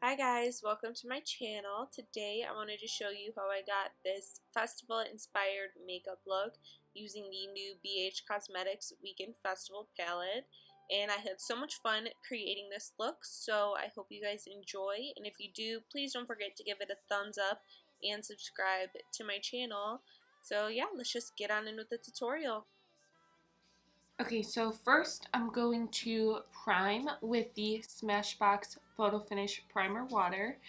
Hi guys, welcome to my channel. Today I wanted to show you how I got this festival inspired makeup look using the new BH Cosmetics Weekend Festival palette, and I had so much fun creating this look, so I hope you guys enjoy, and if you do, please don't forget to give it a thumbs up and subscribe to my channel. So yeah, let's just get on in with the tutorial. Okay, so first I'm going to prime with the Smashbox Photo Finish Primer Water,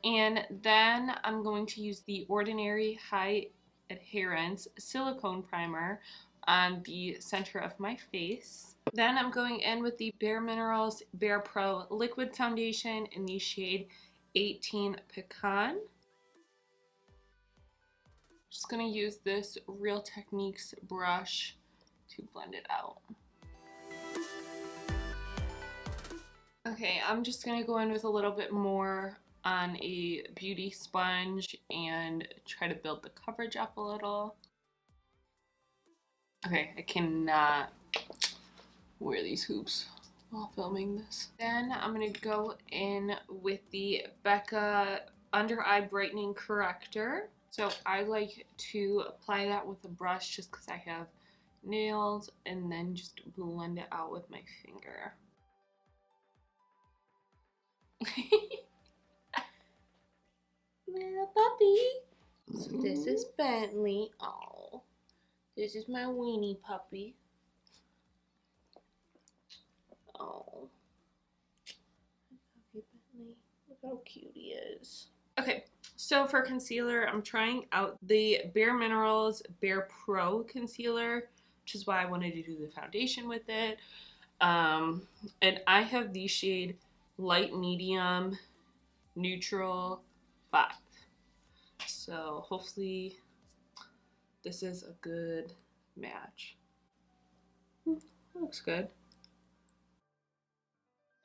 and then I'm going to use the Ordinary High Adherence Silicone Primer on the center of my face. Then I'm going in with the Bare Minerals Bare Pro Liquid Foundation in the shade 18 Pecan. Just going to use this Real Techniques brush to blend it out. Okay, I'm just going to go in with a little bit more on a beauty sponge and try to build the coverage up a little. Okay, I cannot wear these hoops while filming this. Then I'm going to go in with the Becca Under Eye Brightening Corrector. So I like to apply that with a brush just because I have nails, and then just blend it out with my finger. Little puppy. So this is Bentley. Oh, this is my weenie puppy. Oh, puppy Bentley. Look how cute he is. Okay, so for concealer, I'm trying out the Bare Minerals Bare Pro Concealer, which is why I wanted to do the foundation with it. And I have the shade Light Medium Neutral 5. So hopefully this is a good match. Looks good.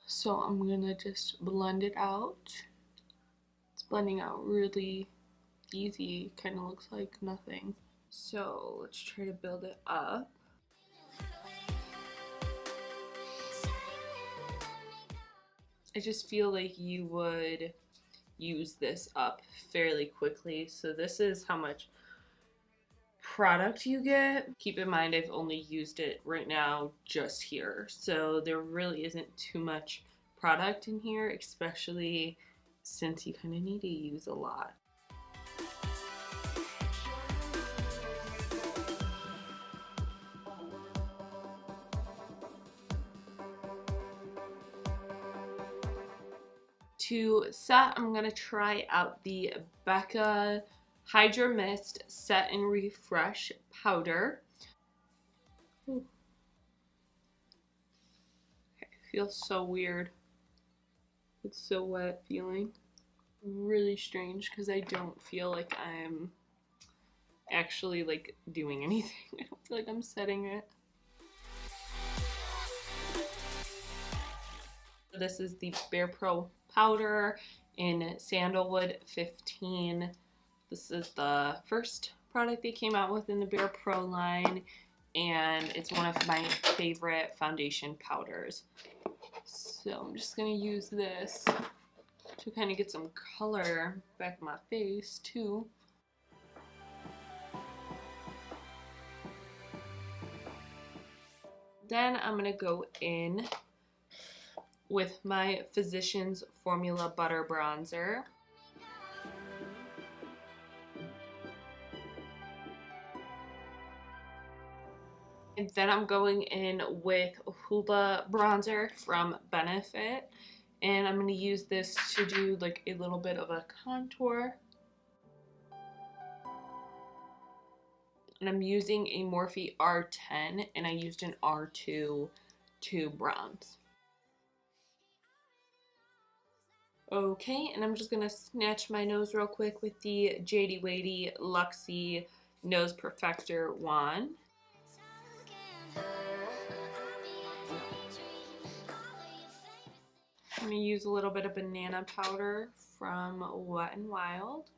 So I'm gonna just blend it out. It's blending out really easy, kind of looks like nothing. So let's try to build it up. I just feel like you would use this up fairly quickly. So this is how much product you get. Keep in mind I've only used it right now just here, so there really isn't too much product in here, especially since you kind of need to use a lot. To set, I'm going to try out the Becca Hydra-Mist Set and Refresh Powder. Okay, feels so weird. It's so wet feeling. Really strange because I don't feel like I'm actually like doing anything. I don't feel like I'm setting it. This is the Bare Pro powder in Sandalwood 15. This is the first product they came out with in the Bare Pro line, and it's one of my favorite foundation powders. So I'm just gonna use this to kind of get some color back in my face too. Then I'm gonna go in with my Physicians Formula Butter Bronzer. And then I'm going in with Hoola bronzer from Benefit. And I'm going to use this to do like a little bit of a contour. And I'm using a Morphe R10, and I used an R2 to bronze. Okay, and I'm just going to snatch my nose real quick with the Jady Wady Luxie Nose Perfector wand. I'm going to use a little bit of banana powder from Wet n Wild.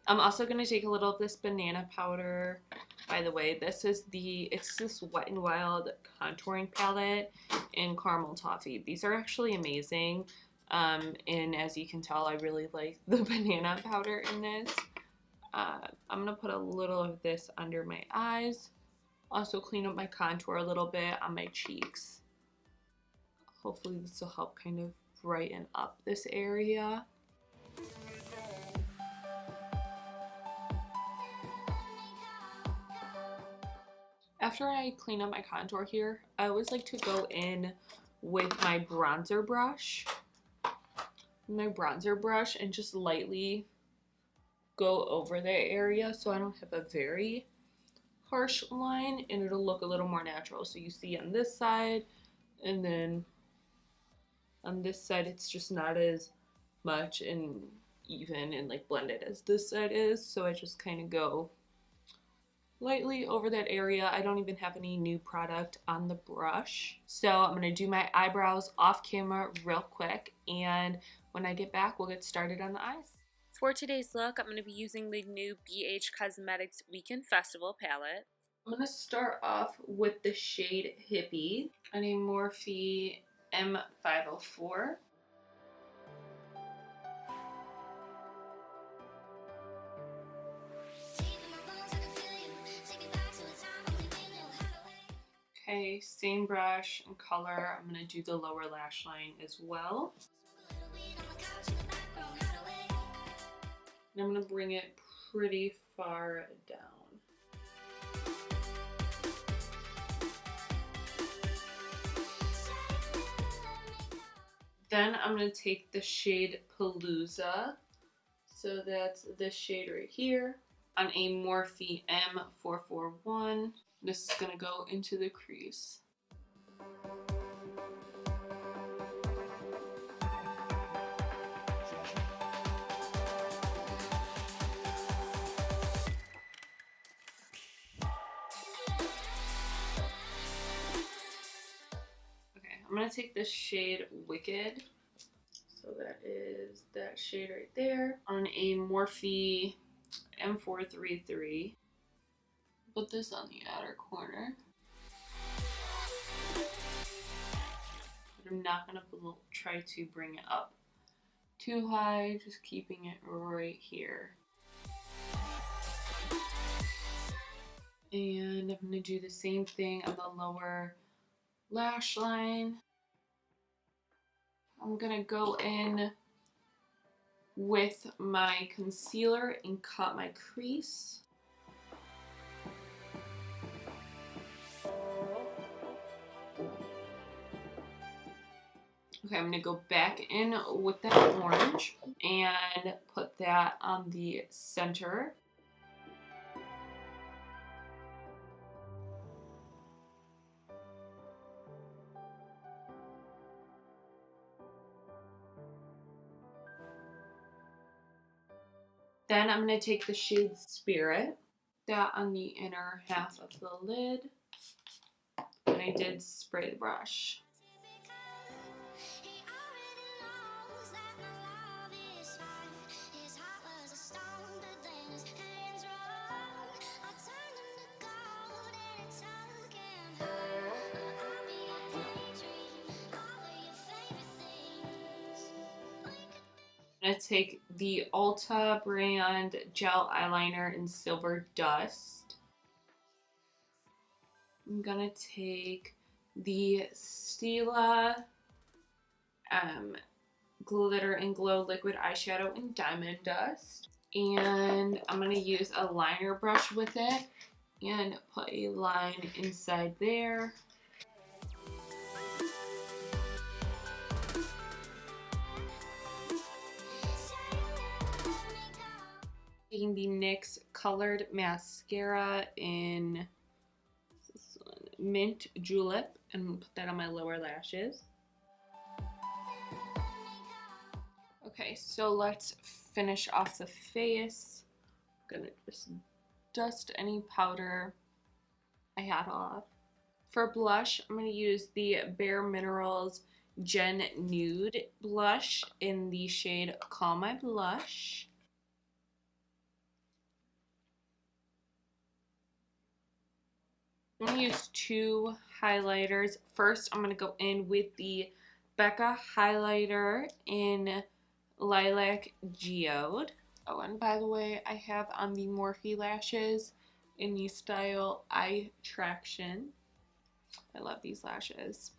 I'm also going to take a little of this banana powder by the way. It's this Wet n Wild contouring palette in Caramel Toffee. These are actually amazing. And as you can tell, I really like the banana powder in this. I'm gonna put a little of this under my eyes. Also clean up my contour a little bit on my cheeks. Hopefully this will help kind of brighten up this area. After I clean up my contour here, I always like to go in with my bronzer brush. And just lightly go over that area so I don't have a very harsh line, and it'll look a little more natural. So you see on this side, and then on this side it's just not as much and even and like blended as this side is. So I just kind of go lightly over that area. I don't even have any new product on the brush. So I'm gonna do my eyebrows off camera real quick, and when I get back we'll get started on the eyes. For today's look, I'm going to be using the new BH Cosmetics Weekend Festival palette. I'm going to start off with the shade Hippie on a Morphe M504. Okay, same brush and color. I'm going to do the lower lash line as well. And I'm going to bring it pretty far down. Then I'm going to take the shade Palooza. So that's this shade right here on a Morphe M441. This is going to go into the crease. I'm going to take this shade Wicked, so that is that shade right there, on a Morphe M433. Put this on the outer corner. But I'm not going to try to bring it up too high, just keeping it right here. And I'm going to do the same thing on the lower lash line. I'm gonna go in with my concealer and cut my crease. Okay, I'm gonna go back in with that orange and put that on the center. Then I'm going to take the shade Spirit, that on the inner half of the lid, and I did spray the brush. I'm going to take the Ulta brand gel eyeliner in Silver Dust. I'm going to take the Stila Glitter and Glow Liquid Eyeshadow in Diamond Dust. And I'm going to use a liner brush with it and put a line inside there. Taking the NYX Colored Mascara in this one, Mint Julep, and I'm gonna put that on my lower lashes. Okay, so let's finish off the face. I'm gonna just dust any powder I had off. For blush, I'm gonna use the Bare Minerals Gen Nude blush in the shade Call My Blush. I'm going to use two highlighters. First, I'm going to go in with the Becca highlighter in Lilac Geode. Oh, and by the way, I have on the Morphe lashes in the style Eye Traction. I love these lashes.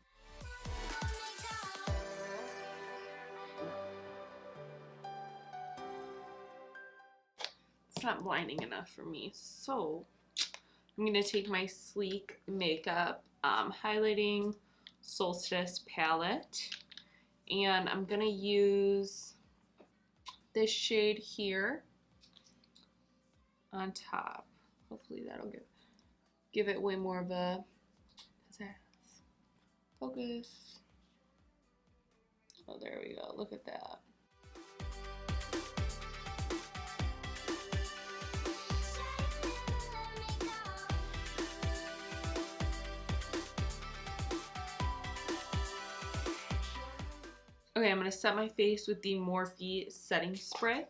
It's not blinding enough for me, so I'm going to take my Sleek Makeup Highlighting Solstice palette, and I'm going to use this shade here on top. Hopefully that'll give it way more of a pizzazz. Focus. Oh, there we go. Look at that. Okay, I'm going to set my face with the Morphe setting spray.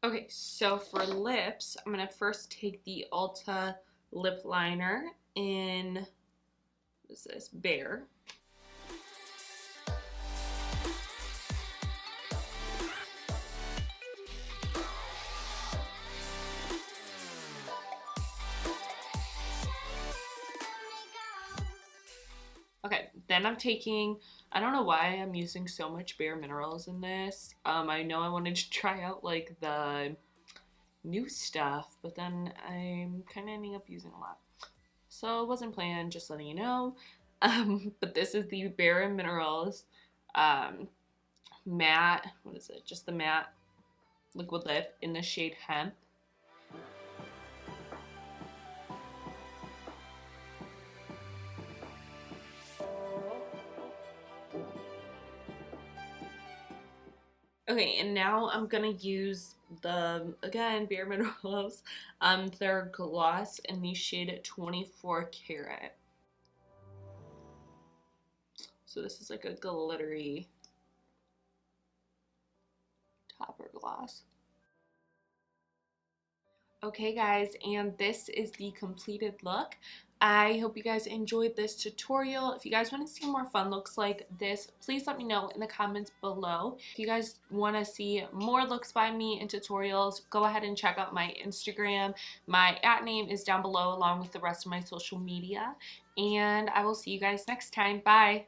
Okay, so for lips, I'm going to first take the Ulta lip liner in, what is this, Bear. Okay, then I'm taking, I don't know why I'm using so much Bare Minerals in this. I know I wanted to try out like the new stuff, but then I'm kind of ending up using a lot. So it wasn't planned, just letting you know. But this is the Bare Minerals matte, what is it? Just the matte liquid lip in the shade Hemp. Okay, and now I'm gonna use the, again, Bare Minerals, their gloss in the shade 24 Karat. So this is like a glittery topper gloss. Okay guys, and this is the completed look. I hope you guys enjoyed this tutorial. If you guys want to see more fun looks like this, please let me know in the comments below. If you guys want to see more looks by me and tutorials, go ahead and check out my Instagram. My @name is down below along with the rest of my social media. And I will see you guys next time. Bye!